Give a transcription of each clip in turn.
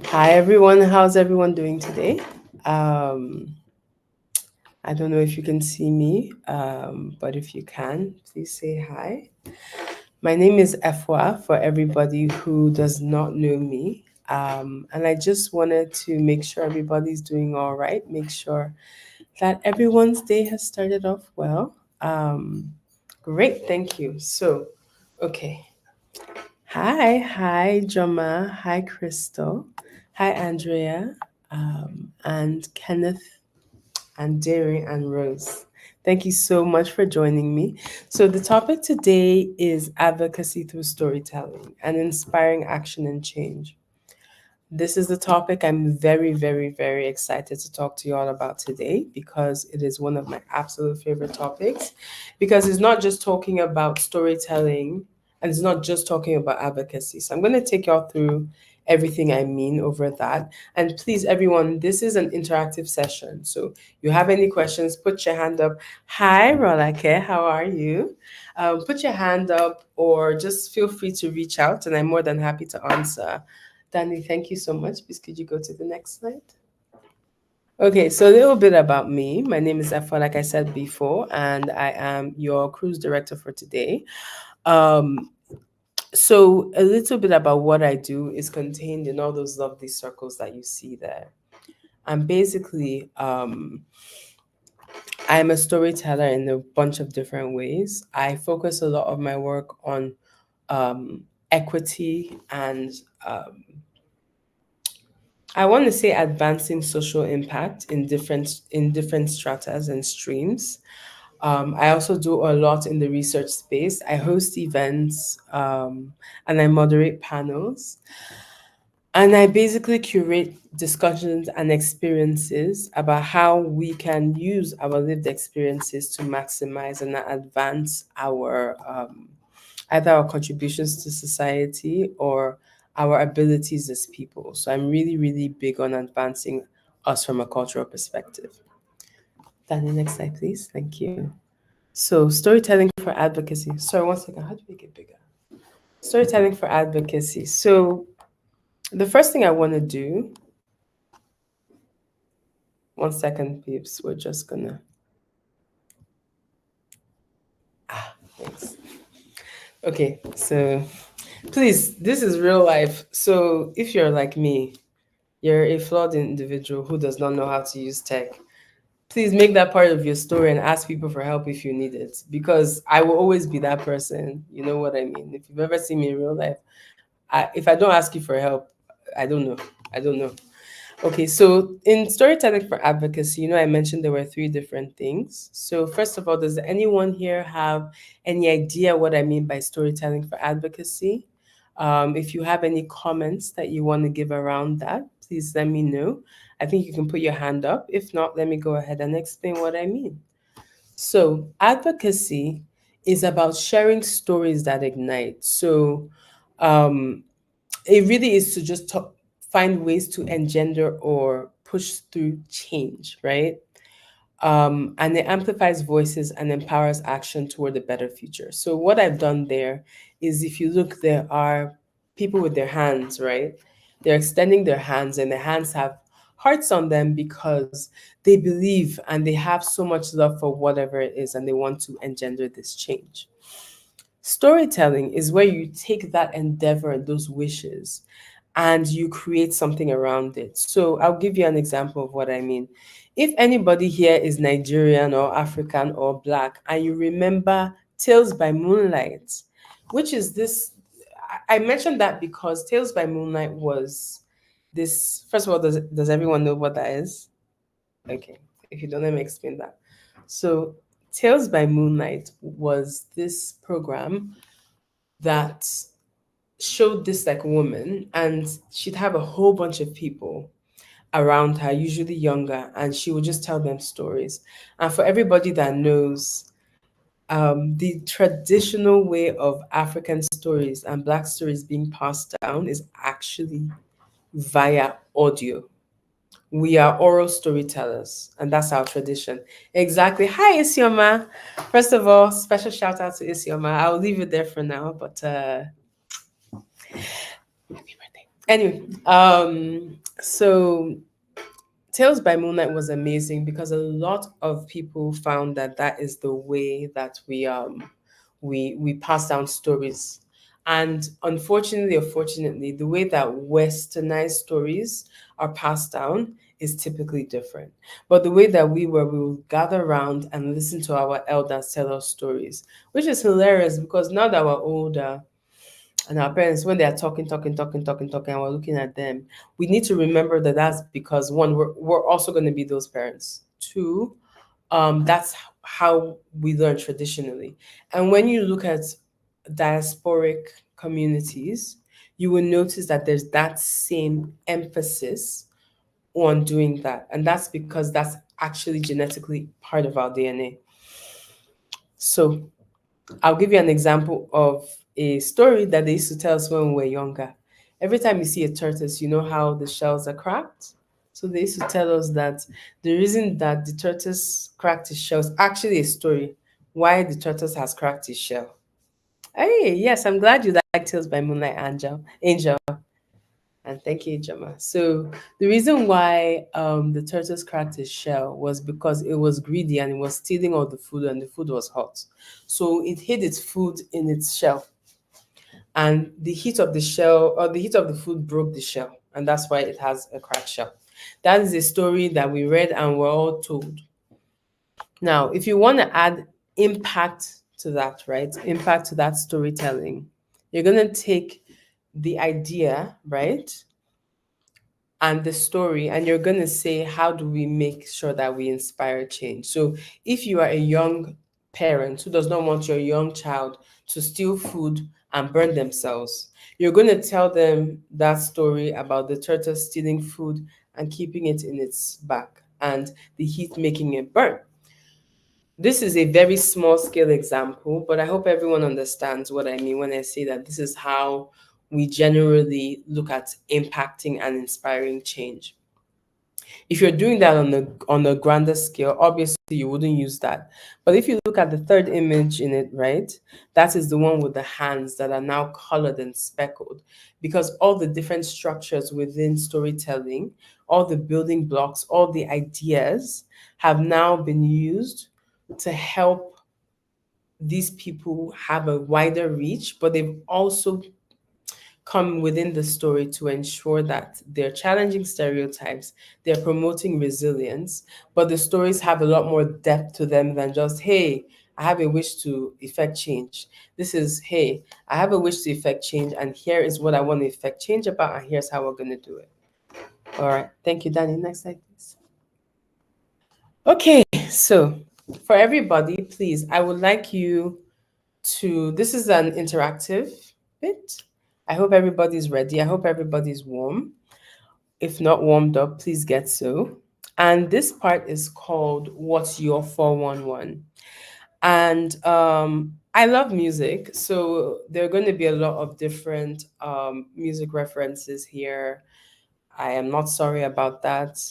Hi everyone, how's everyone doing today? Um, I don't know if you can see me, but if you can, please say hi. My name is Efwa for everybody who does not know me. And I just wanted to make sure everybody's doing all right, make sure that everyone's day has started off well. Great, thank you. Okay. Hi, Joma. Hi, Crystal. Hi, Andrea, and Kenneth, and Derry, and Rose. Thank you so much for joining me. So, the topic today is advocacy through storytelling and inspiring action and change. This is the topic I'm very, very, very excited to talk to you all about today because it is one of my absolute favorite topics. Because it's not just talking about storytelling and it's not just talking about advocacy. So I'm going to take y'all through everything I mean over that. And please, everyone, this is an interactive session. So you have any questions, put your hand up. Hi, Rolake, how are you? Put your hand up or just feel free to reach out, and I'm more than happy to answer. Danny, thank you so much. Please, could you go to the next slide? Okay, so a little bit about me. My name is Efua, like I said before, and I am your cruise director for today. Um, so a little bit about what I do is contained in all those lovely circles that you see there. And basically, I'm a storyteller in a bunch of different ways. I focus a lot of my work on equity and I want to say advancing social impact in different stratas and streams. I also do a lot in the research space. I host events and I moderate panels. And I basically curate discussions and experiences about how we can use our lived experiences to maximize and advance our either our contributions to society or our abilities as people. So I'm really, really big on advancing us from a cultural perspective. Danny, next slide, please. Thank you. So storytelling for advocacy. Sorry, one second. How do we make it bigger? Storytelling for advocacy. So the first thing I want to do, one second, peeps. We're just gonna. Thanks. Okay, so please, this is real life. So if you're like me, you're a flawed individual who does not know how to use tech, please make that part of your story and ask people for help if you need it. Because I will always be that person. You know what I mean? If you've ever seen me in real life, if I don't ask you for help, I don't know. I don't know. Okay, so in storytelling for advocacy, I mentioned there were three different things. So, first of all, does anyone here have any idea what I mean by storytelling for advocacy? If you have any comments that you want to give around that, please let me know. I think you can put your hand up. If not, let me go ahead and explain what I mean. So, advocacy is about sharing stories that ignite. So, um, it really is to just find ways to engender or push through change, right? And it amplifies voices and empowers action toward a better future. So what I've done there is, if you look, there are people with their hands, right? They're extending their hands, and the hands have hearts on them because they believe and they have so much love for whatever it is, and they want to engender this change. Storytelling is where you take that endeavor and those wishes and you create something around it. So I'll give you an example of what I mean. If anybody here is Nigerian or African or Black and you remember Tales by Moonlight, which is this, I mentioned that because Tales by Moonlight was this. First of all, does everyone know what that is? Okay, if you don't, let me explain that. So, Tales by Moonlight was this program that showed this like woman, and she'd have a whole bunch of people around her, usually younger, and she would just tell them stories. And for everybody that knows, the traditional way of African stories and Black stories being passed down is actually via audio. We are oral storytellers, and that's our tradition. Exactly. Hi, Isioma. First of all, special shout out to Isioma. I'll leave it there for now, but happy birthday. Anyway, so Tales by Moonlight was amazing because a lot of people found that that is the way that we pass down stories. And unfortunately or fortunately, the way that westernized stories are passed down is typically different. But the way that we will gather around and listen to our elders tell us stories, which is hilarious because now that we're older, and our parents, when they are talking, and we're looking at them, we need to remember that that's because one, we're also going to be those parents. Two, that's how we learn traditionally. And when you look at diasporic communities, you will notice that there's that same emphasis on doing that. And that's because that's actually genetically part of our DNA. So I'll give you an example of a story that they used to tell us when we were younger. Every time you see a tortoise, you know how the shells are cracked. So they used to tell us that the reason that the tortoise cracked his shell is actually a story why the tortoise has cracked his shell. Hey, yes, I'm glad you like Tales by Moonlight Angel, and thank you, Jama. So the reason why the tortoise cracked his shell was because it was greedy and it was stealing all the food, and the food was hot. So it hid its food in its shell, and the heat of the shell or the heat of the food broke the shell, and that's why it has a cracked shell. That is a story that we read and we're all told. Now, if you want to add impact to that, right? Impact to that storytelling, you're going to take the idea, right? And the story, and you're going to say, how do we make sure that we inspire change? So if you are a young parent who does not want your young child to steal food and burn themselves, you're going to tell them that story about the turtle stealing food and keeping it in its back and the heat making it burn. This is a very small scale example, but I hope everyone understands what I mean when I say that this is how we generally look at impacting and inspiring change. If you're doing that on a grander scale, obviously you wouldn't use that. But if you look at the third image in it, right, that is the one with the hands that are now colored and speckled, because all the different structures within storytelling, all the building blocks, all the ideas have now been used to help these people have a wider reach, but they've also come within the story to ensure that they're challenging stereotypes, they're promoting resilience, but the stories have a lot more depth to them than just, hey, I have a wish to effect change. This is, hey, I have a wish to effect change, and here is what I want to effect change about, and here's how we're going to do it. All right. Thank you, Danny. Next slide, please. Okay. So, for everybody, please, I would like you to, this is an interactive bit. I hope everybody's ready. I hope everybody's warm. If not warmed up, please get so. And this part is called What's Your 411? And I love music. So there are going to be a lot of different music references here. I am not sorry about that.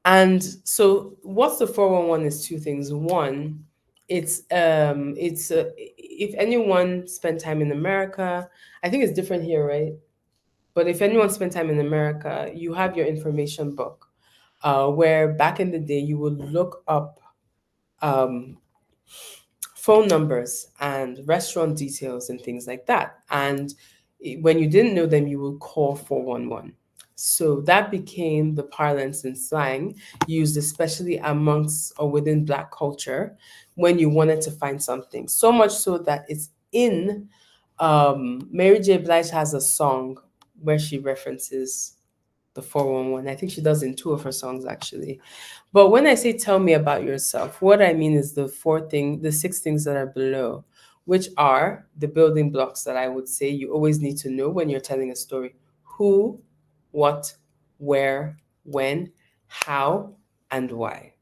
And so what's the 411 is two things. One, it's if anyone spent time in America, I think it's different here, right? But if anyone spent time in America, you have your information book, where back in the day you would look up um, phone numbers and restaurant details and things like that. And when you didn't know them, you would call 411. So that became the parlance and slang used especially amongst or within Black culture when you wanted to find something. So much so that it's in Mary J. Blige has a song where she references the 411. I think she does in two of her songs actually. But when I say tell me about yourself, what I mean is the six things that are below, which are the building blocks that I would say you always need to know when you're telling a story. Who, what, where, when, how, and why.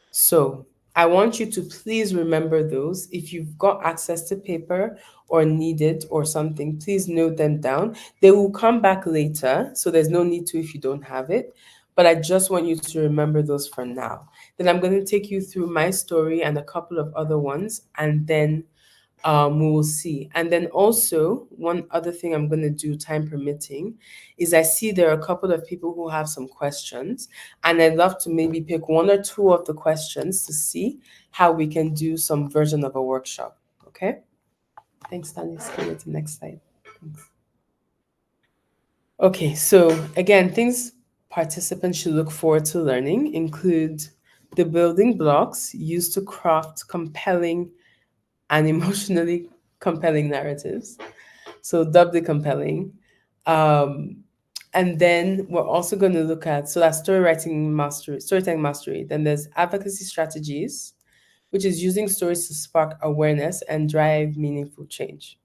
So I want you to please remember those. If you've got access to paper or need it or something, please note them down. They will come back later, so there's no need to if you don't have it. But I just want you to remember those for now. Then I'm going to take you through my story and a couple of other ones, and then We will see. And then also, one other thing I'm going to do, time permitting, is I see there are a couple of people who have some questions, and I'd love to maybe pick one or two of the questions to see how we can do some version of a workshop. Okay? Thanks, Tanis. Can we go to the next slide? Thanks. Okay, so again, things participants should look forward to learning include the building blocks used to craft compelling and emotionally compelling narratives. So doubly compelling. Um, and then we're also going to look at, so that's storytelling mastery. Then there's advocacy strategies, which is using stories to spark awareness and drive meaningful change.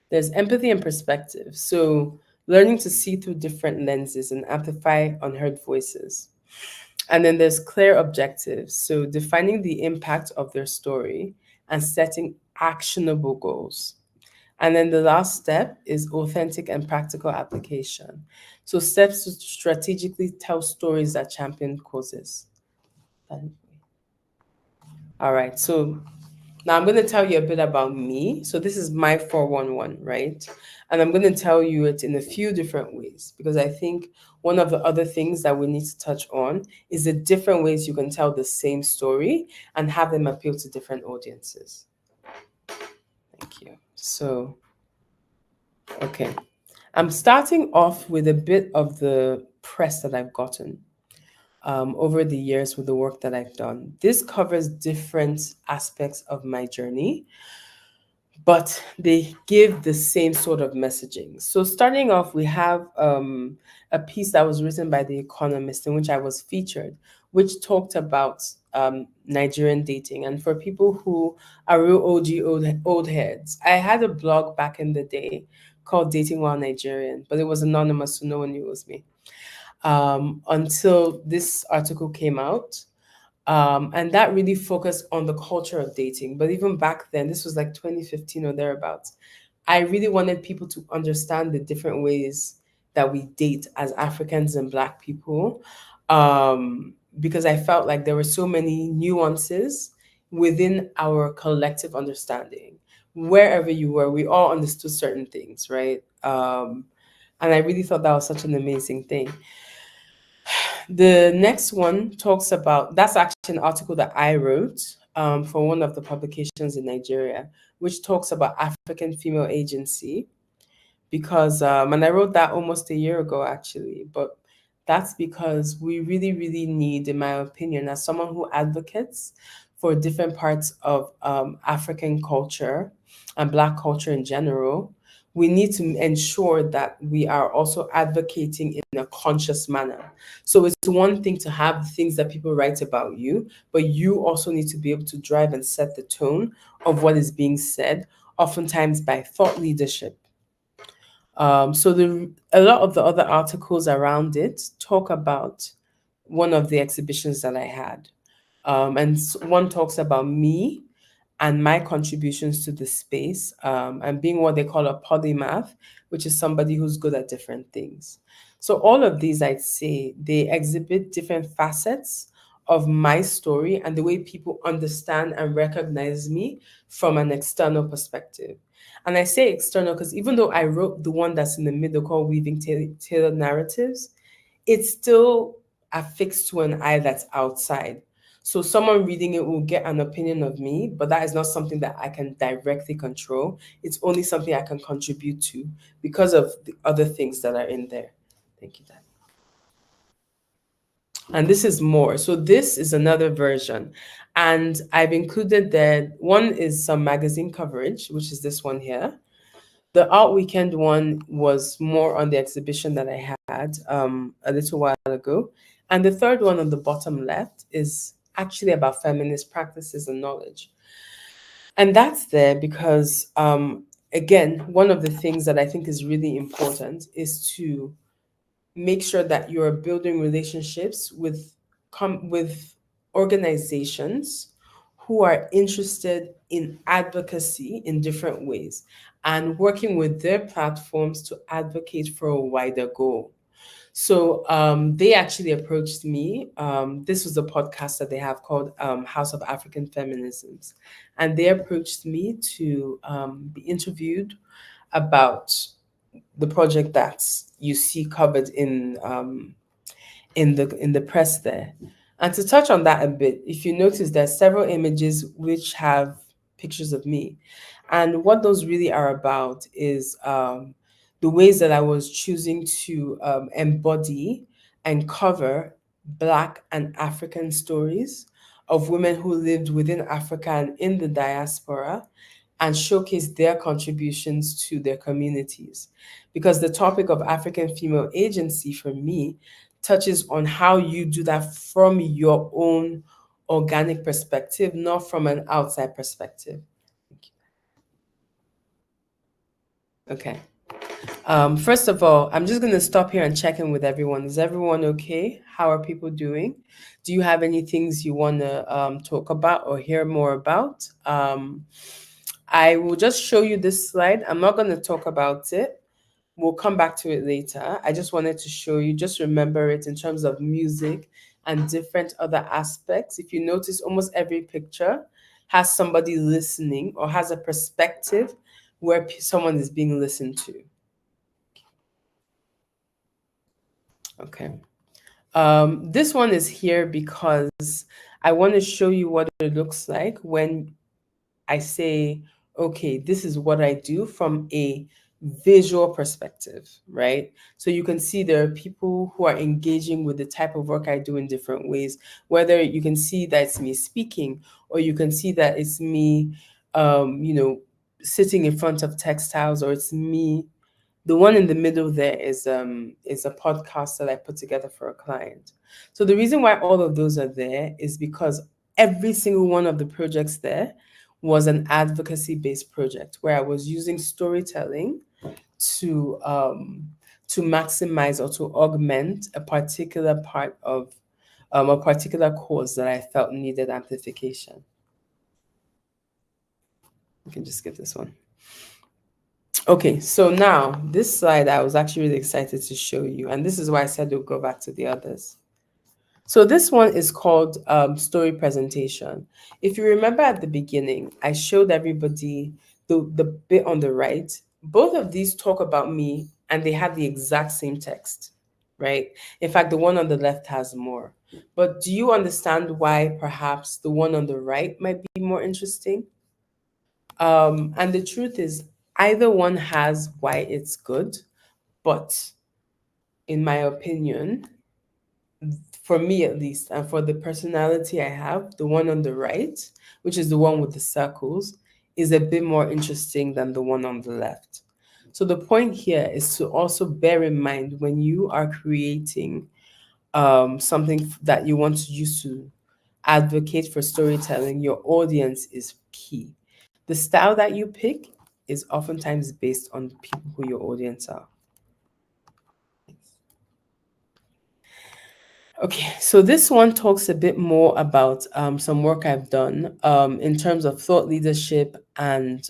There's empathy and perspective. So learning to see through different lenses and amplify unheard voices. And then there's clear objectives. So defining the impact of their story and setting actionable goals. And then the last step is authentic and practical application. So steps to strategically tell stories that champion causes. All right. So now I'm going to tell you a bit about me. So this is my 411, right? And I'm going to tell you it in a few different ways because I think one of the other things that we need to touch on is the different ways you can tell the same story and have them appeal to different audiences. Thank you. So, okay. I'm starting off with a bit of the press that I've gotten over the years with the work that I've done. This covers different aspects of my journey, but they give the same sort of messaging. So, starting off, we have a piece that was written by The Economist in which I was featured, which talked about Nigerian dating. And for people who are real old heads, I had a blog back in the day called Dating While Nigerian, but it was anonymous, so no one knew it was me until this article came out. And that really focused on the culture of dating. But even back then, this was like 2015 or thereabouts, I really wanted people to understand the different ways that we date as Africans and Black people, because I felt like there were so many nuances within our collective understanding. Wherever you were, we all understood certain things, right? And I really thought that was such an amazing thing. The next one talks about, that's actually an article that I wrote for one of the publications in Nigeria, which talks about African female agency. Because, and I wrote that almost a year ago actually, but that's because we really, really need, in my opinion, as someone who advocates for different parts of African culture and Black culture in general, we need to ensure that we are also advocating in a conscious manner. So it's one thing to have things that people write about you, but you also need to be able to drive and set the tone of what is being said, oftentimes by thought leadership. A lot of the other articles around it talk about one of the exhibitions that I had. One talks about me and my contributions to the space, and being what they call a polymath, which is somebody who's good at different things. So all of these, I'd say, they exhibit different facets of my story and the way people understand and recognize me from an external perspective. And I say external because even though I wrote the one that's in the middle called Weaving Tailored Narratives, it's still affixed to an eye that's outside. So someone reading it will get an opinion of me, but that is not something that I can directly control. It's only something I can contribute to because of the other things that are in there. Thank you, Dad. And this is more. So this is another version. And I've included that one is some magazine coverage, which is this one here. The Art Weekend one was more on the exhibition that I had a little while ago. And the third one on the bottom left is actually about feminist practices and knowledge. And that's there because, again, one of the things that I think is really important is to make sure that you're building relationships with organizations who are interested in advocacy in different ways and working with their platforms to advocate for a wider goal. So they actually approached me. This was a podcast that they have called House of African Feminisms. And they approached me to be interviewed about the project that you see covered in the press there. And to touch on that a bit, if you notice, there's several images which have pictures of me, and what those really are about is the ways that I was choosing to embody and cover Black and African stories of women who lived within Africa and in the diaspora, and showcase their contributions to their communities. Because the topic of African female agency for me touches on how you do that from your own organic perspective, not from an outside perspective. Okay. First of all, I'm just going to stop here and check in with everyone. Is everyone okay? How are people doing? Do you have any things you want to talk about or hear more about? I will just show you this slide. I'm not going to talk about it. We'll come back to it later. I just wanted to show you, just remember it in terms of music and different other aspects. If you notice, almost every picture has somebody listening or has a perspective where someone is being listened to. Okay. This one is here because I want to show you what it looks like when I say, okay, this is what I do from a visual perspective, right? So you can see there are people who are engaging with the type of work I do in different ways, whether you can see that it's me speaking, or you can see that it's me, sitting in front of textiles, or it's me. The one in the middle there is a podcast that I put together for a client. So the reason why all of those are there is because every single one of the projects there was an advocacy based project where I was using storytelling to maximize or to augment a particular part of a particular cause that I felt needed amplification. You can just skip this one. Okay, so now this slide I was actually really excited to show you, and this is why I said we'll go back to the others. So this one is called story presentation. If you remember at the beginning, I showed everybody the bit on the right. Both of these talk about me and they have the exact same text, right? In fact, the one on the left has more. But do you understand why perhaps the one on the right might be more interesting? And the truth is, either one has why it's good, but in my opinion, for me at least, and for the personality I have, the one on the right, which is the one with the circles, is a bit more interesting than the one on the left. So the point here is to also bear in mind when you are creating something that you want to use to advocate for storytelling, your audience is key. The style that you pick is oftentimes based on the people who your audience are. Okay, so this one talks a bit more about some work I've done in terms of thought leadership and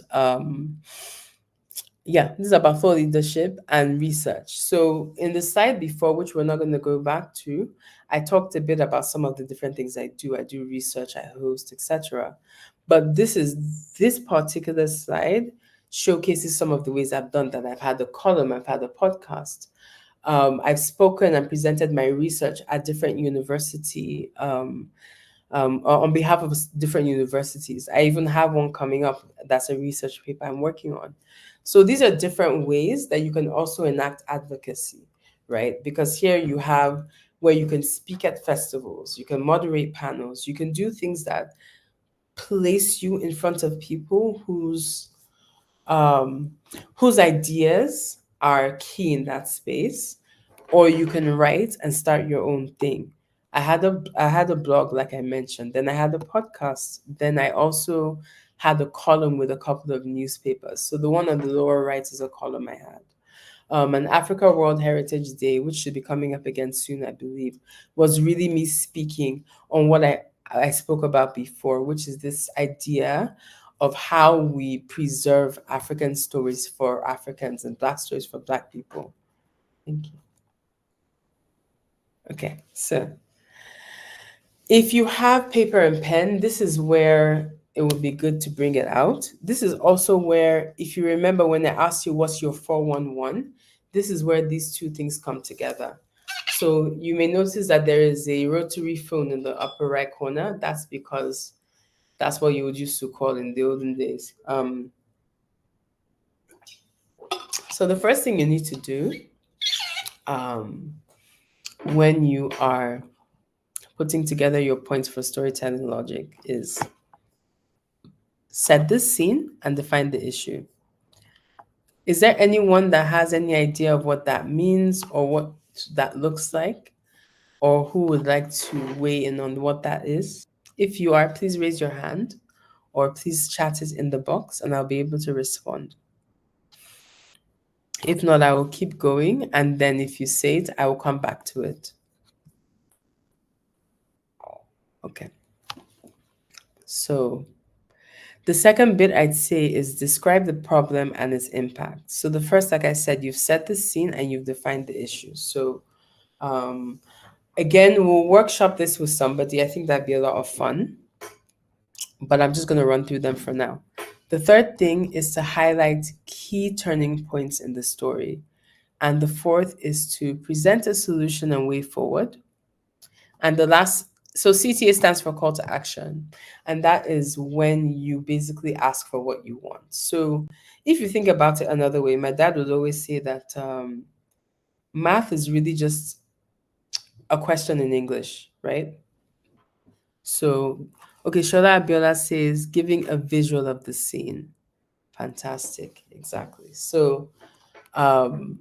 this is about thought leadership and research. So in the slide before, which we're not going to go back to, I talked a bit about some of the different things I do. I do research, I host, etc. But this particular slide showcases some of the ways I've done that. I've had a column, I've had a podcast. I've spoken and presented my research at different university on behalf of different universities. I even have one coming up that's a research paper I'm working on. So these are different ways that you can also enact advocacy, right? Because here you have where you can speak at festivals, you can moderate panels, you can do things that place you in front of people whose ideas are key in that space, or you can write and start your own thing. I had a blog, like I mentioned, then I had a podcast, then I also had a column with a couple of newspapers. So the one on the lower right is a column I had. An Africa World Heritage Day, which should be coming up again soon, I believe, was really me speaking on what I spoke about before, which is this idea of how we preserve African stories for Africans and Black stories for Black people. Thank you. Okay, so if you have paper and pen, this is where it would be good to bring it out. This is also where, if you remember when I asked you what's your 411, this is where these two things come together. So you may notice that there is a rotary phone in the upper right corner. That's because that's what you would used to call in the olden days. So the first thing you need to do um, when you are putting together your points for storytelling logic is set the scene and define the issue. Is there anyone that has any idea of what that means or what that looks like? Or who would like to weigh in on what that is? If you are, please raise your hand or please chat it in the box and I'll be able to respond. If not, I will keep going, and then if you say it, I will come back to it. Okay. So the second bit I'd say is describe the problem and its impact. So the first, like I said, you've set the scene and you've defined the issue. So again, we'll workshop this with somebody. I think that'd be a lot of fun, but I'm just going to run through them for now. The third thing is to highlight key turning points in the story. And the fourth is to present a solution and way forward. And the last, so CTA stands for call to action. And that is when you basically ask for what you want. So if you think about it another way, my dad would always say that math is really just a question in English, right? So, okay, Shola Abiola says giving a visual of the scene. Fantastic. Exactly. So, um,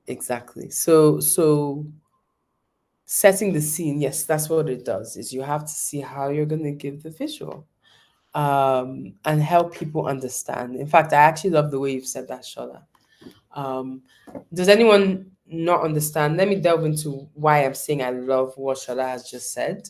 exactly. So setting the scene, yes, that's what it does, is you have to see how you're going to give the visual and help people understand. In fact, I actually love the way you've said that, Shola. Does anyone not understand? Let me delve into why I'm saying I love what Shola has just said.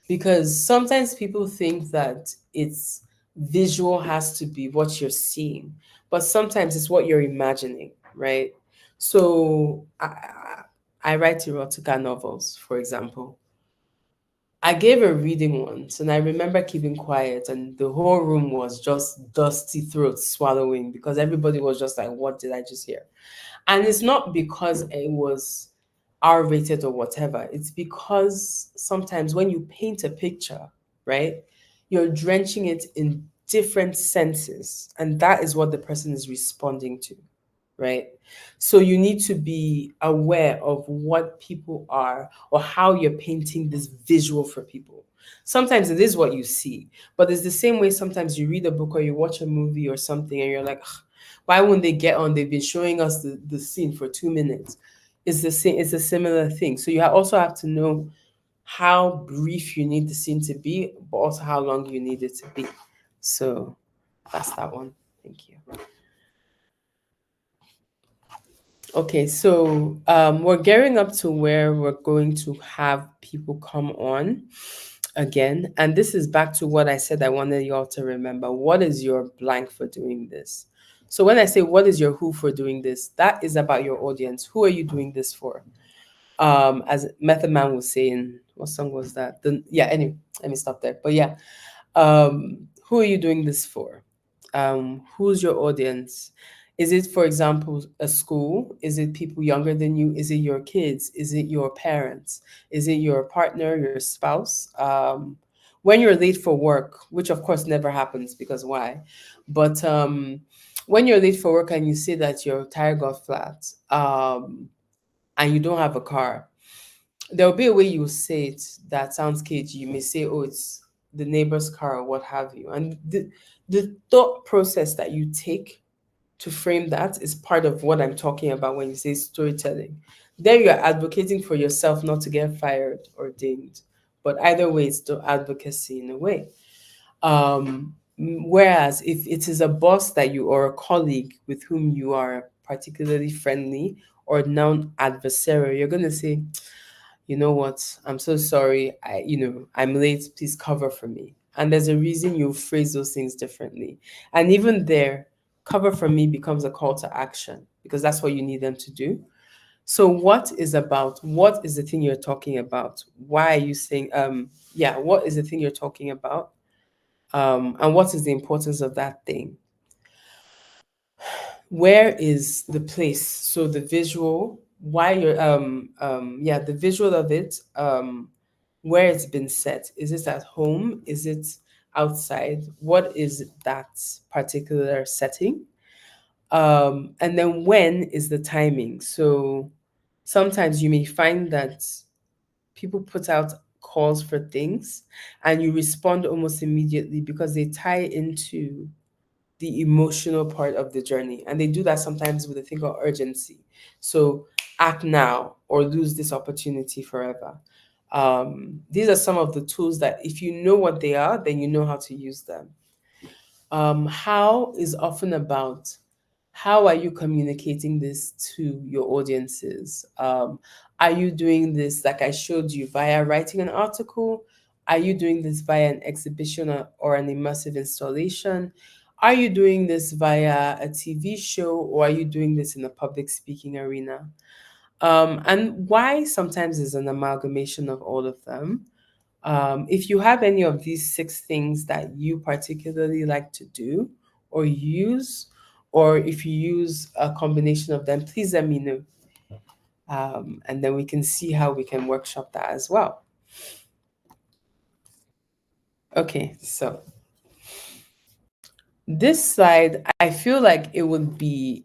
Because sometimes people think that it's visual has to be what you're seeing, but sometimes it's what you're imagining, right? So I write erotica novels, for example. I gave a reading once and I remember keeping quiet and the whole room was just dusty throats swallowing because everybody was just like, what did I just hear? And it's not because it was R-rated or whatever. It's because sometimes when you paint a picture, right, you're drenching it in different senses. And that is what the person is responding to, right? So you need to be aware of what people are or how you're painting this visual for people. Sometimes it is what you see, but it's the same way sometimes you read a book or you watch a movie or something and you're like, "Ugh, why wouldn't they get on? They've been showing us the scene for 2 minutes." It's the same, it's a similar thing. So you also have to know how brief you need the scene to be, but also how long you need it to be. So that's that one. Thank you. Okay, so we're gearing up to where we're going to have people come on again. And this is back to what I said I wanted you all to remember. What is your blank for doing this? So when I say what is your who for doing this, that is about your audience. Who are you doing this for? As Method Man was saying, what song was that? Yeah, anyway, let me stop there. But yeah, who are you doing this for? Who's your audience? Is it, for example, a school? Is it people younger than you? Is it your kids? Is it your parents? Is it your partner, your spouse? When you're late for work, which of course never happens because why? But when you're late for work and you say that your tire got flat and you don't have a car, there'll be a way you say it that sounds cagey. You may say, oh, it's the neighbor's car or what have you. And the thought process that you take to frame that is part of what I'm talking about when you say storytelling. There you're advocating for yourself not to get fired or dinged. But either way, it's still advocacy in a way. Whereas if it is a boss that you or a colleague with whom you are particularly friendly or non-adversarial, you're going to say, you know what, I'm so sorry, I'm late, please cover for me. And there's a reason you phrase those things differently. And even there, cover for me becomes a call to action because that's what you need them to do. So what is the thing you're talking about? Why are you saying yeah, what is the thing you're talking about? And what is the importance of that thing? Where is the place? So the visual, why you're yeah, the visual of it, where it's been set. Is it at home? Is it outside? What is that particular setting? And then when is the timing? So sometimes you may find that people put out calls for things and you respond almost immediately because they tie into the emotional part of the journey. And they do that sometimes with a thing called urgency. So act now or lose this opportunity forever. These are some of the tools that if you know what they are, then you know how to use them. How is often about how are you communicating this to your audiences? Are you doing this, like I showed you, via writing an article? Are you doing this via an exhibition or an immersive installation? Are you doing this via a TV show or are you doing this in a public speaking arena? And why sometimes is an amalgamation of all of them. If you have any of these six things that you particularly like to do or use, or if you use a combination of them, please let me know. And then we can see how we can workshop that as well. Okay, so this slide, I feel like it would be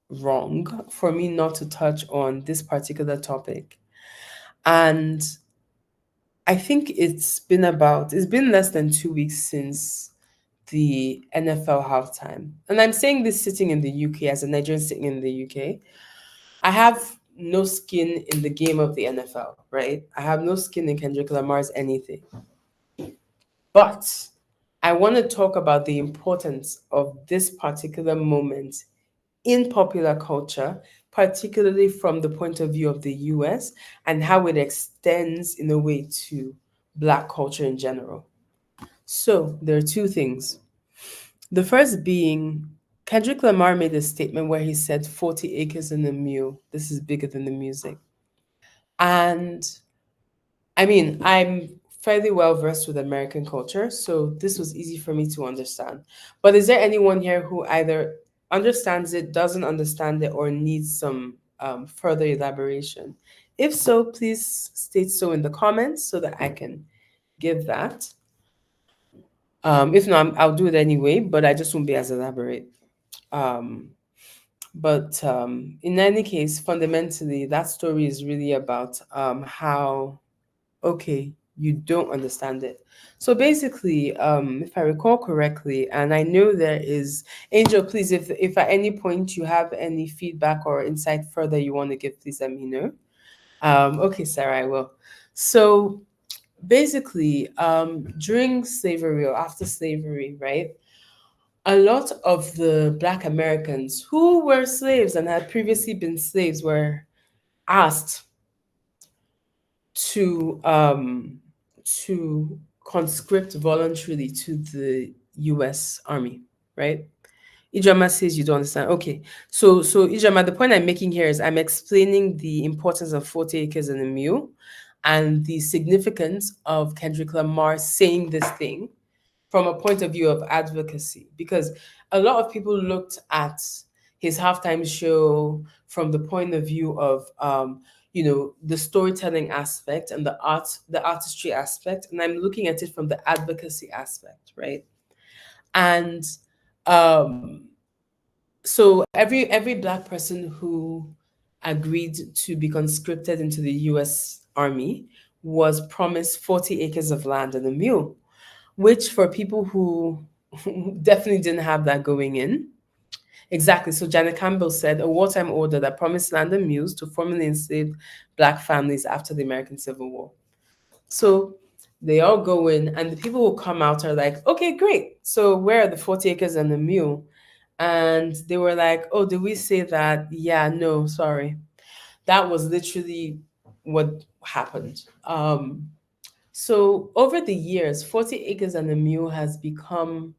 wrong for me not to touch on this particular topic. And I think it's been less than 2 weeks since the NFL halftime. And I'm saying this sitting in the UK as a Nigerian sitting in the UK. I have no skin in the game of the NFL, right? I have no skin in Kendrick Lamar's anything. But I want to talk about the importance of this particular moment in popular culture, particularly from the point of view of the US and how it extends in a way to Black culture in general. So there are two things. The first being Kendrick Lamar made a statement where he said 40 acres and a mule. This is bigger than the music. And I mean, I'm fairly well versed with American culture, so this was easy for me to understand. But is there anyone here who either understands it, doesn't understand it, or needs some further elaboration? If so, please state so in the comments so that I can give that. If not, I'll do it anyway, but I just won't be as elaborate. Um, but in any case, fundamentally, that story is really about how, okay, you don't understand it. So basically, if I recall correctly, and I know there is, Angel, please, if at any point you have any feedback or insight further you want to give, please let me know. Okay, Sarah, I will. So basically, during slavery or after slavery, right? A lot of the Black Americans who were slaves and had previously been slaves were asked to conscript voluntarily to the U.S. Army, right? Ijama says you don't understand. Okay, so Ijama, the point I'm making here is I'm explaining the importance of 40 acres and a mule, and the significance of Kendrick Lamar saying this thing from a point of view of advocacy, because a lot of people looked at his halftime show from the point of view of the storytelling aspect and the artistry aspect, and I'm looking at it from the advocacy aspect, right? And um so every Black person who agreed to be conscripted into the US Army was promised 40 acres of land and a mule, which for people who definitely didn't have that going in. Exactly. So Janet Campbell said a wartime order that promised land and mules to formerly enslaved Black families after the American Civil War. So they all go in, and the people who come out are like, okay, great. So where are the 40 acres and the mule? And they were like, oh, did we say that? Yeah, no, sorry. That was literally what happened. So over the years, 40 acres and a mule has become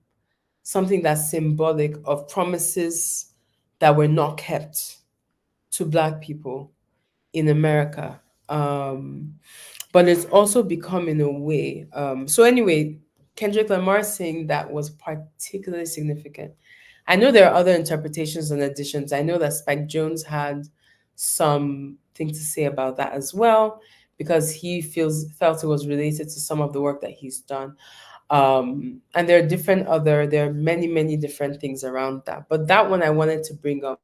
something that's symbolic of promises that were not kept to Black people in America. Um, but it's also become in a way. So anyway, Kendrick Lamar saying that was particularly significant. I know there are other interpretations and additions. I know that Spike Jones had something to say about that as well, because he felt it was related to some of the work that he's done. And there are many different things around that. But that one I wanted to bring up.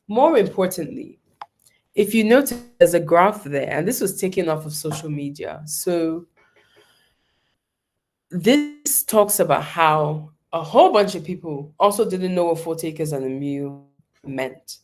More importantly, if you notice, there's a graph there, and this was taken off of social media. So this talks about how a whole bunch of people also didn't know what 40 acres and a mule meant.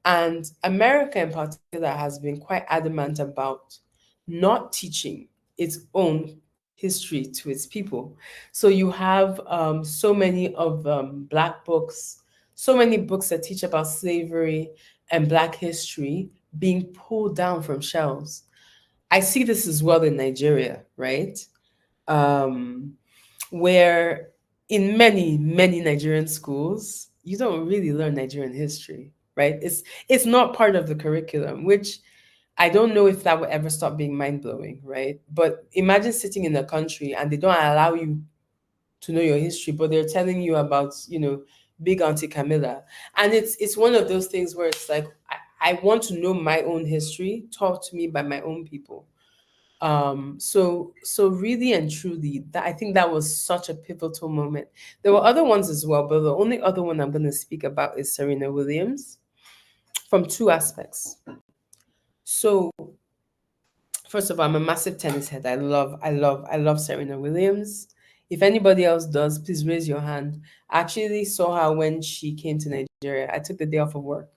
And America in particular has been quite adamant about not teaching its own history to its people. So you have so many of Black books, so many books that teach about slavery and Black history being pulled down from shelves. I see this as well in Nigeria, right? Um, where in many Nigerian schools, you don't really learn Nigerian history, right? It's not part of the curriculum, which I don't know if that will ever stop being mind blowing, right? But imagine sitting in a country and they don't allow you to know your history, but they're telling you about, Big Auntie Camilla. And it's one of those things where it's like, I want to know my own history taught to me by my own people. So really and truly, that I think that was such a pivotal moment. There were other ones as well, but the only other one I'm going to speak about is Serena Williams from two aspects. So first of all, I'm a massive tennis head. I love Serena Williams. If anybody else does, please raise your hand. I actually saw her when she came to Nigeria. I took the day off of work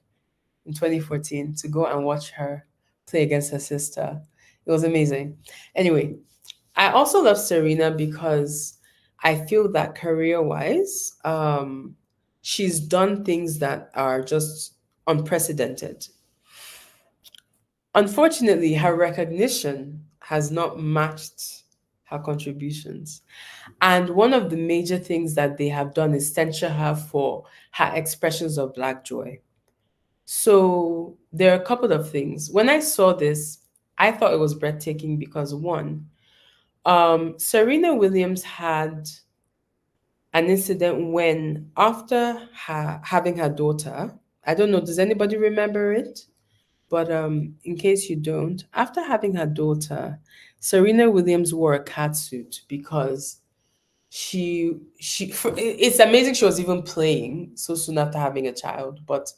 in 2014 to go and watch her play against her sister. It was amazing. Anyway, I also love Serena because I feel that career-wise, she's done things that are just unprecedented. Unfortunately, her recognition has not matched her contributions. And one of the major things that they have done is censure her for her expressions of Black joy. So there are a couple of things. When I saw this, I thought it was breathtaking because one, Serena Williams had an incident when, after having her daughter, I don't know, does anybody remember it? But in case you don't, after having her daughter, Serena Williams wore a cat suit because it's amazing she was even playing so soon after having a child. But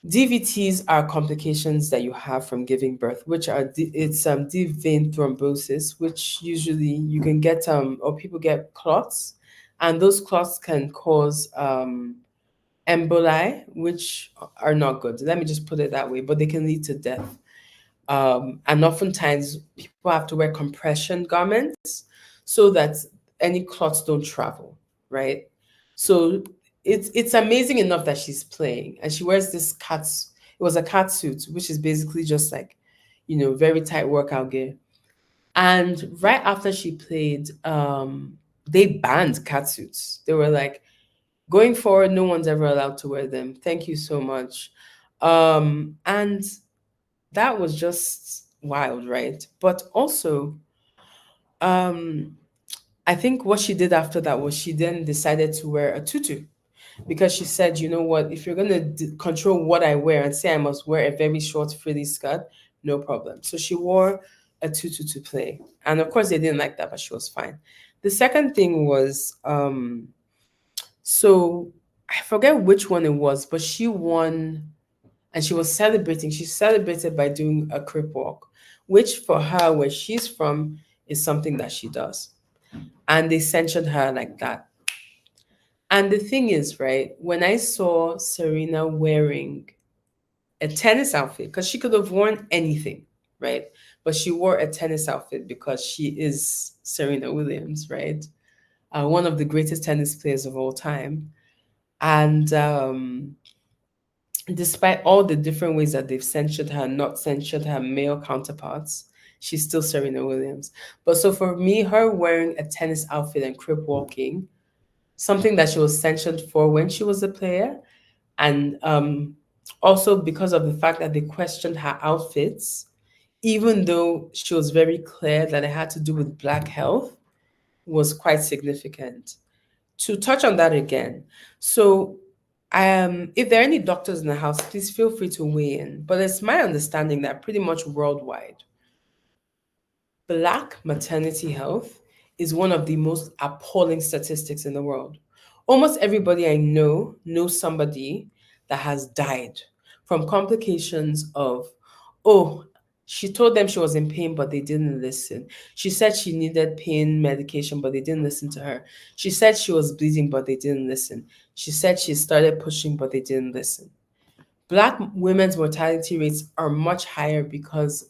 DVTs are complications that you have from giving birth, which are it's deep vein thrombosis, which usually you can get or people get clots, and those clots can cause emboli, which are not good. Let me just put it that way, but they can lead to death. And oftentimes people have to wear compression garments so that any clots don't travel, right? So it's amazing enough that she's playing and she wears this it was a cat suit, which is basically just like, very tight workout gear. And right after she played, they banned cat suits. They were like, going forward, no one's ever allowed to wear them. Thank you so much. And that was just wild, right? But also, um, I think what she did after that was she then decided to wear a tutu because she said, you know what, if you're going to control what I wear and say I must wear a very short, frilly skirt, no problem. So she wore a tutu to play. And of course, they didn't like that, but she was fine. The second thing was, so I forget which one it was, but she won and she was celebrating. She celebrated by doing a crip walk, which for her, where she's from, is something that she does. And they censured her like that. And the thing is, right, when I saw Serena wearing a tennis outfit, because she could have worn anything, right? But she wore a tennis outfit because she is Serena Williams, right? One of the greatest tennis players of all time. And despite all the different ways that they've censured her, not censured her male counterparts, she's still Serena Williams. But so for me, her wearing a tennis outfit and crip walking, something that she was censured for when she was a player, And also because of the fact that they questioned her outfits, even though she was very clear that it had to do with Black health, was quite significant. To touch on that again, so if there are any doctors in the house, please feel free to weigh in. But it's my understanding that pretty much worldwide, Black maternity health is one of the most appalling statistics in the world. Almost everybody I know knows somebody that has died from complications of, oh, she told them she was in pain, but they didn't listen. She said she needed pain medication, but they didn't listen to her. She said she was bleeding, but they didn't listen. She said she started pushing, but they didn't listen. Black women's mortality rates are much higher because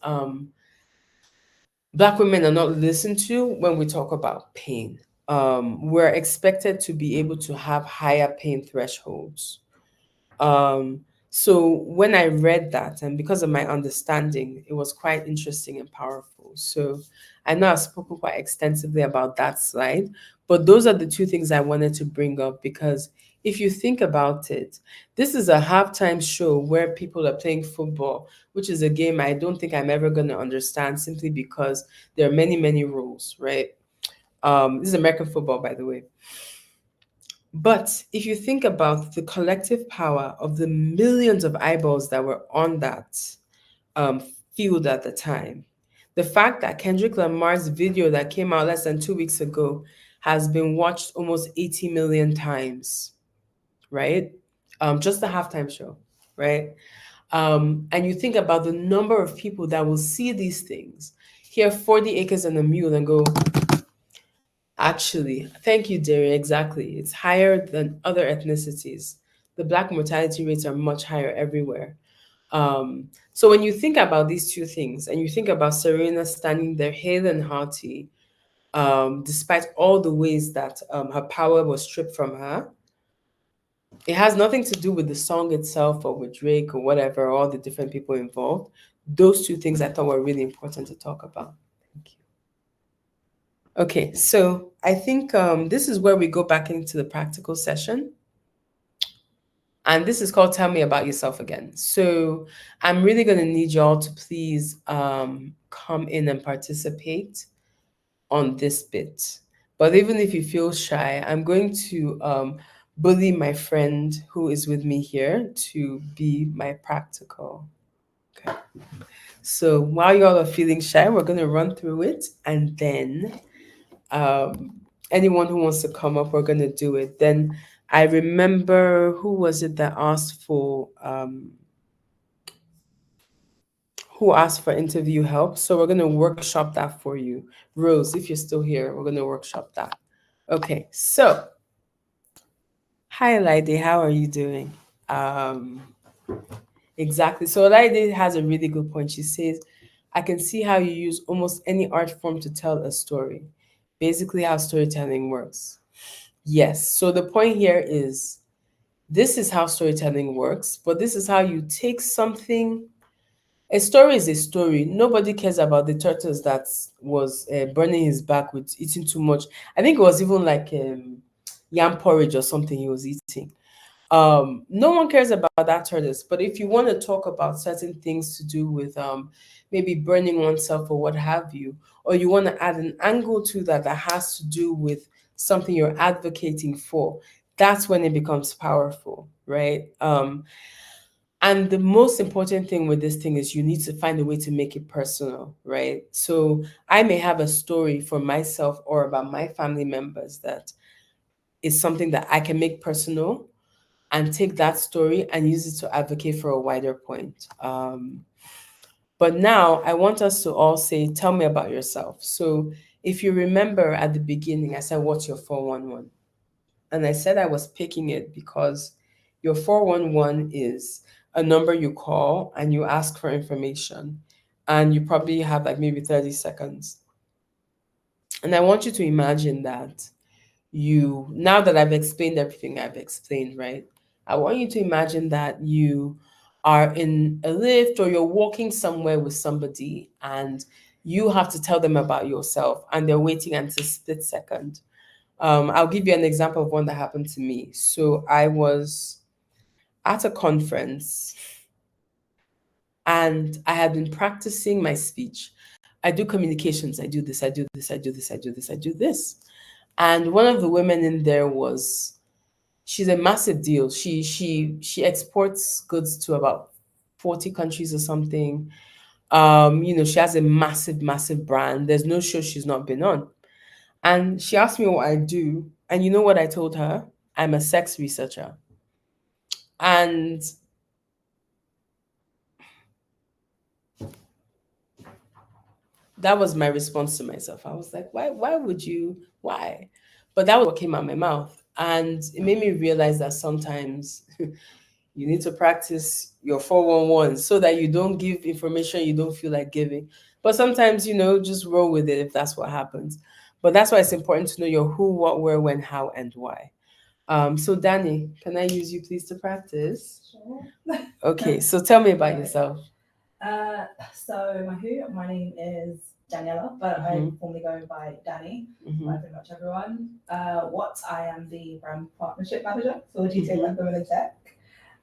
Black women are not listened to when we talk about pain. We're expected to be able to have higher pain thresholds. Um, so when I read that, and because of my understanding, it was quite interesting and powerful. So I know I've spoken quite extensively about that slide, but those are the two things I wanted to bring up because if you think about it, this is a halftime show where people are playing football, which is a game I don't think I'm ever going to understand simply because there are many, many rules, right? This is American football, by the way. But if you think about the collective power of the millions of eyeballs that were on that um, field at the time, the fact that Kendrick Lamar's video that came out less than 2 weeks ago has been watched almost 80 million times, right? Just the halftime show, right? And you think about the number of people that will see these things, hear 40 acres and a mule and go, actually, thank you, Derry. Exactly. It's higher than other ethnicities. The Black mortality rates are much higher everywhere. So when you think about these two things and you think about Serena standing there hale and hearty, despite all the ways that her power was stripped from her, it has nothing to do with the song itself or with Drake or whatever, all the different people involved. Those two things I thought were really important to talk about. Thank you. Okay, so I think this is where we go back into the practical session. And this is called Tell Me About Yourself Again. So I'm really going to need y'all to please come in and participate on this bit. But even if you feel shy, I'm going to bully my friend who is with me here to be my practical. Okay. So while y'all are feeling shy, we're going to run through it and then anyone who wants to come up, we're going to do it. Then I remember who was it that asked for interview help. So we're going to workshop that for you. Rose, if you're still here, we're going to workshop that. Okay, so hi Laide, how are you doing? Exactly. So Laide has a really good point. She says, I can see how you use almost any art form to tell a story. Basically how storytelling works. Yes. So the point here is this is how storytelling works, but this is how you take something. A story is a story. Nobody cares about the tortoise that was burning his back with eating too much. I think it was even like yam porridge or something he was eating. No one cares about that tortoise. But if you want to talk about certain things to do with maybe burning oneself or what have you, or you want to add an angle to that that has to do with something you're advocating for, that's when it becomes powerful, right? And the most important thing with this thing is you need to find a way to make it personal, right? So I may have a story for myself or about my family members that is something that I can make personal and take that story and use it to advocate for a wider point. But now I want us to all say, tell me about yourself. So if you remember at the beginning, I said, what's your 411? And I said I was picking it because your 411 is a number you call and you ask for information. And you probably have like maybe 30 seconds. And I want you to imagine that now that I've explained everything I've explained, right? I want you to imagine that you are in a lift or you're walking somewhere with somebody and you have to tell them about yourself and they're waiting until split second. I'll give you an example of one that happened to me. So at a conference, and I had been practicing my speech. I do communications, I do this, I do this, I do this, I do this, I do this. And one of the women in there she's a massive deal. She exports goods to about 40 countries or something. She has a massive, massive brand. There's no show she's not been on. And she asked me what I do. And you know what I told her? I'm a sex researcher. And that was my response to myself. I was like, why would you? Why? But that was what came out of my mouth. And it made me realize that sometimes you need to practice your 411 so that you don't give information you don't feel like giving. But sometimes, just roll with it if that's what happens. But that's why it's important to know your who, what, where, when, how, and why. So Danny, can I use you please to practice? Sure. Okay, so tell me about yourself. So my name is Daniela, but I formally go by Danny by pretty much everyone. What I am the brand partnership manager for GTA Black Women in Tech.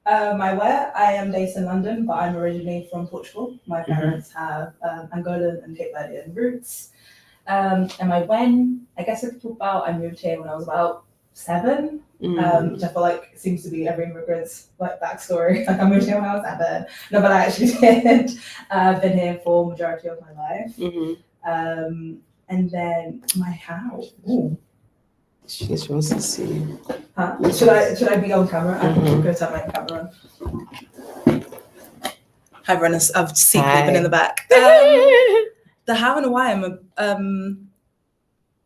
My where, I am based in London, but I'm originally from Portugal. My parents have Angolan and Cape Verdean roots. And my when, I guess I could talk about, I moved here when I was about 7, which I feel like seems to be every immigrant's backstory. Like I moved here when I was 7. No, but I actually did. I've been here for majority of my life. And then my how. Ooh. She just wants to see. Should I be on camera? I'm going to turn my camera on. Hi, Brenna. I've secretly been in the back. The how and the why.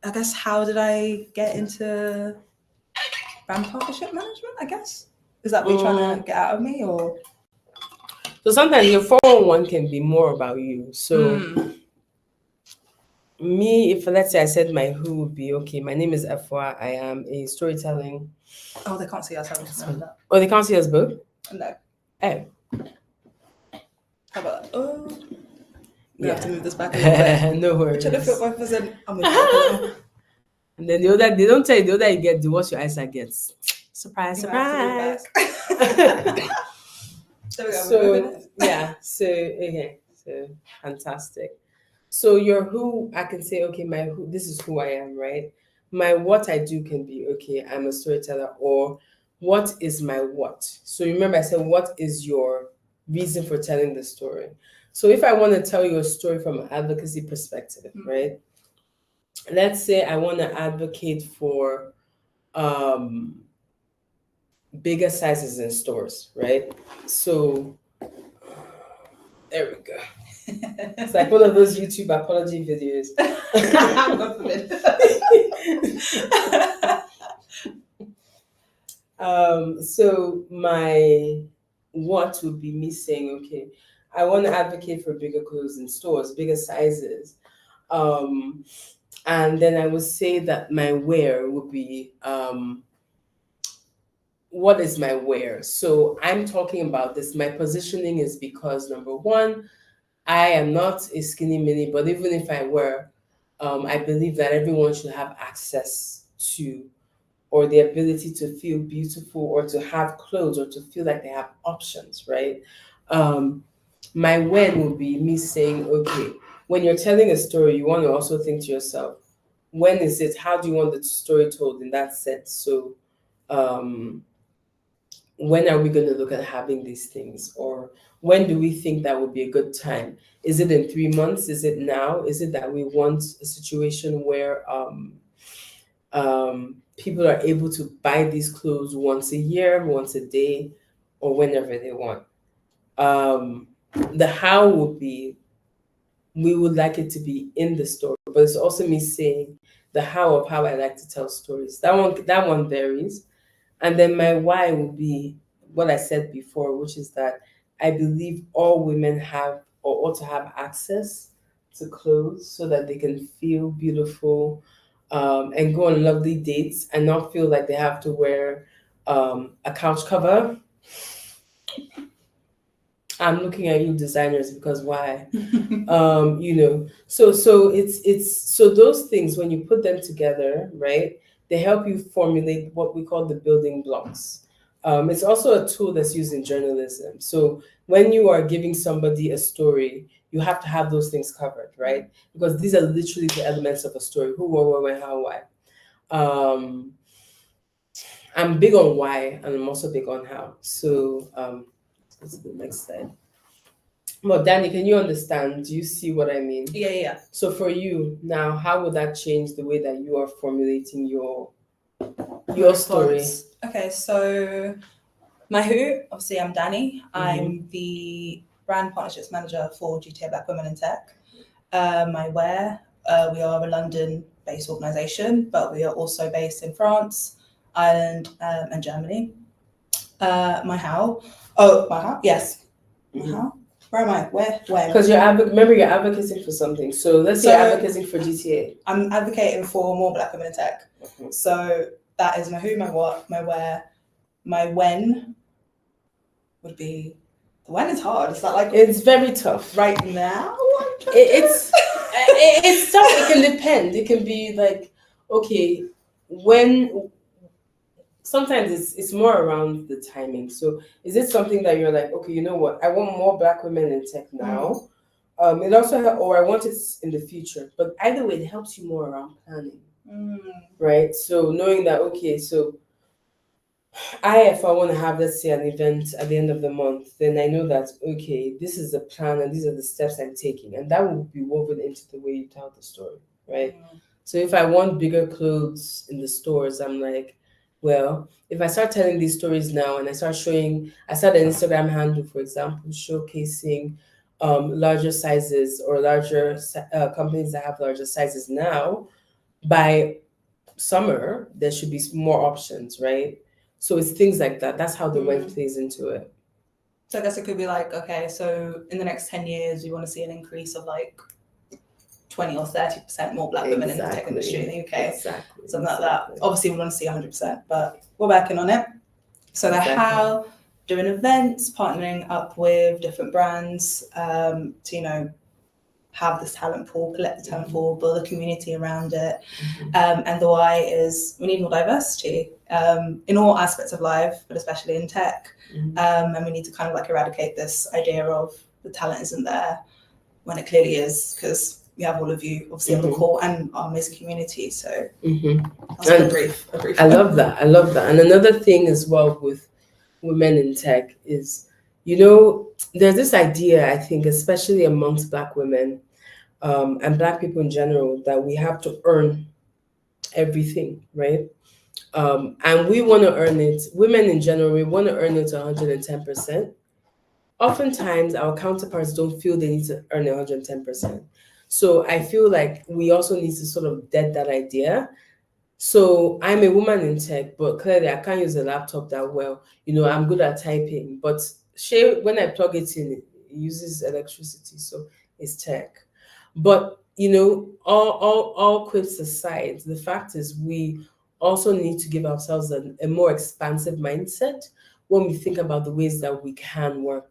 I guess how did I get into brand partnership management? I guess is that what you're trying to get out of me, or? So sometimes your 411 can be more about you. So. Me, if let's say I said my who would be okay. My name is Ẹfua. I am a storytelling. Oh, they can't see us. Oh, they can't see us both? No. Oh. How about that? Oh. You have to move this back a little bit. No worries. I'm and then they don't tell you the older you get, the worse your eyesight gets. Surprise, surprise. So fantastic. So your who, I can say, okay, my who, this is who I am, right? My what I do can be, okay, I'm a storyteller, or what is my what? So remember I said, what is your reason for telling the story? So if I want to tell you a story from an advocacy perspective, right? Let's say I want to advocate for bigger sizes in stores, right? So there we go. It's like one of those YouTube apology videos. God forbid. So my what would be me saying, okay, I want to advocate for bigger clothes in stores, bigger sizes. And then I would say that my where would be what is my where? So I'm talking about this. My positioning is because number one, I am not a skinny mini, but even if I were, I believe that everyone should have access to or the ability to feel beautiful or to have clothes or to feel like they have options, right? My when would be me saying, okay, when you're telling a story, you want to also think to yourself, when is it? How do you want the story told in that sense? So, when are we going to look at having these things? Or when do we think that would be a good time? Is it in 3 months? Is it now? Is it that we want a situation where people are able to buy these clothes once a year, once a day, or whenever they want? The how would be, we would like it to be in the story, but it's also me saying the how of how I like to tell stories. That one varies. And then my why will be what I said before, which is that I believe all women have or ought to have access to clothes so that they can feel beautiful and go on lovely dates and not feel like they have to wear a couch cover. I'm looking at you designers because why? So it's so those things, when you put them together, right? They help you formulate what we call the building blocks. It's also a tool that's used in journalism. So when you are giving somebody a story, you have to have those things covered, right? Because these are literally the elements of a story: who, what, when, how, why. I'm big on why, and I'm also big on how. So let's go to the next slide. Well, Danny, can you understand? Do you see what I mean? Yeah. So for you now, how would that change the way that you are formulating your story? Okay, so my who, obviously I'm Danny. I'm the brand partnerships manager for GTA Black Women in Tech. My where, we are a London-based organisation, but we are also based in France, Ireland, and Germany. My how? Yes. My how? Where am I? Where? Because remember you're advocating for something. So let's say you're advocating for GTA. I'm advocating for more Black women in tech. So that is my who, my what, my where, my when would be. The when is hard. Is that like? It's very tough right now. It's tough. It can depend. It can be like, okay, when. Sometimes it's more around the timing. So is it something that you're like, okay, you know what? I want more Black women in tech now. It also or I want it in the future. But either way, it helps you more around planning, right? So knowing that, okay, so if I want to have, let's say, an event at the end of the month, then I know that, okay, this is the plan and these are the steps I'm taking, and that will be woven into the way you tell the story, right? So if I want bigger clothes in the stores, I'm like, well, if I start telling these stories now and I start an Instagram handle, for example, showcasing larger sizes or larger companies that have larger sizes now, by summer, there should be more options, right? So it's things like that. That's how the when plays into it. So I guess it could be like, okay, so in the next 10 years, we want to see an increase of like 20 or 30% more Black women in the tech industry in the UK. Something like that. Obviously, we want to see 100%, but we're working on it. So the how, doing events, partnering up with different brands to, have this talent pool, collect the talent pool, build a community around it. And the why is we need more diversity in all aspects of life, but especially in tech. And we need to kind of like eradicate this idea of the talent isn't there when it clearly is, because we have all of you obviously on the call and our amazing community. So that's a brief. I love that. And another thing as well with women in tech is, there's this idea, I think, especially amongst Black women and Black people in general, that we have to earn everything, right? And we want to earn it. Women in general, we want to earn it to 110%. Oftentimes, our counterparts don't feel they need to earn 110%. So I feel like we also need to sort of dead that idea. So I'm a woman in tech, but clearly I can't use a laptop that well. I'm good at typing, but when I plug it in, it uses electricity, so it's tech. But all quips aside, the fact is we also need to give ourselves a more expansive mindset when we think about the ways that we can work.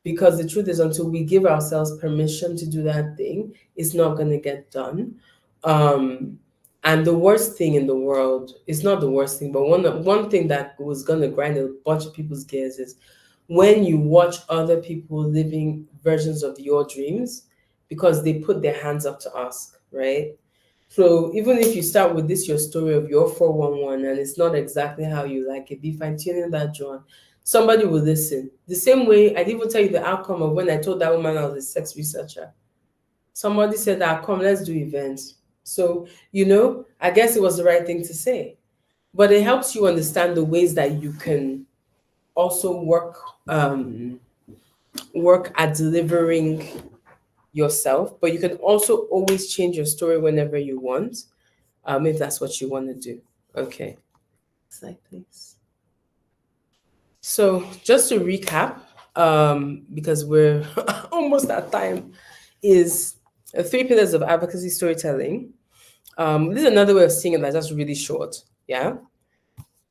Because the truth is, until we give ourselves permission to do that thing, it's not going to get done. And the worst thing in the world, it's not the worst thing, but one thing that was going to grind a bunch of people's gears is when you watch other people living versions of your dreams because they put their hands up to ask, right? So even if you start with your story of your 411 and it's not exactly how you like it, be fine-tuning that, John. Somebody will listen. The same way I didn't even tell you the outcome of when I told that woman I was a sex researcher. Somebody said, come, let's do events. So, I guess it was the right thing to say. But it helps you understand the ways that you can also work at delivering yourself, but you can also always change your story whenever you want, if that's what you want to do. Okay. Slide, please. So just to recap, because we're almost at time, is 3 pillars of advocacy storytelling. This is another way of seeing it that's just really short. Yeah.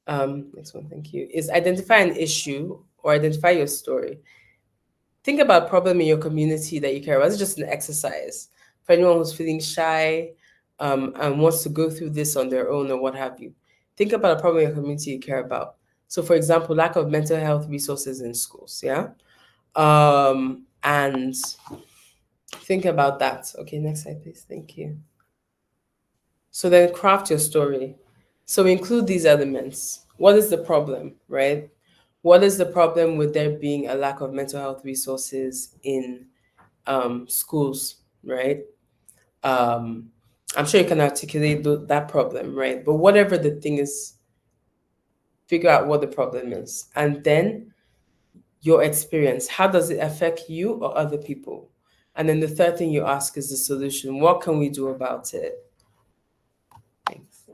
Next one, thank you. Is identify an issue or identify your story. Think about a problem in your community that you care about. It's just an exercise for anyone who's feeling shy and wants to go through this on their own or what have you. Think about a problem in your community you care about. So, for example, lack of mental health resources in schools. Yeah. And think about that. Okay, next slide, please. Thank you. So then craft your story. So include these elements. What is the problem, right? What is the problem with there being a lack of mental health resources in schools, right? I'm sure you can articulate that problem, right? But whatever the thing is, figure out what the problem is. And then your experience. How does it affect you or other people? And then the third thing you ask is the solution. What can we do about it? Thanks.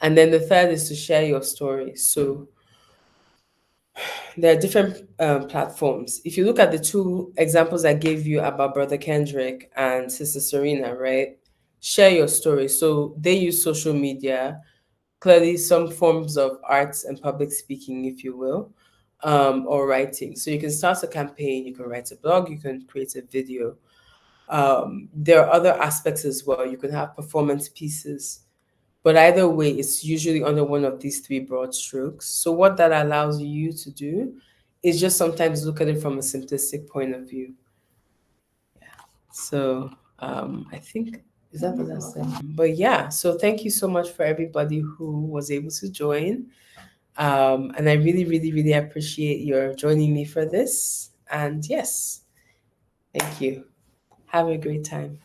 And then the third is to share your story. So there are different platforms. If you look at the two examples I gave you about Brother Kendrick and Sister Serena, right? Share your story. So they use social media, clearly some forms of arts and public speaking, if you will, or writing. So you can start a campaign, you can write a blog, you can create a video. There are other aspects as well. You can have performance pieces. But either way, it's usually under one of these three broad strokes. So what that allows you to do is just sometimes look at it from a simplistic point of view. Yeah. So I think, is that the last thing? But yeah, so thank you so much for everybody who was able to join. And I really, really, really appreciate your joining me for this. And yes, thank you. Have a great time.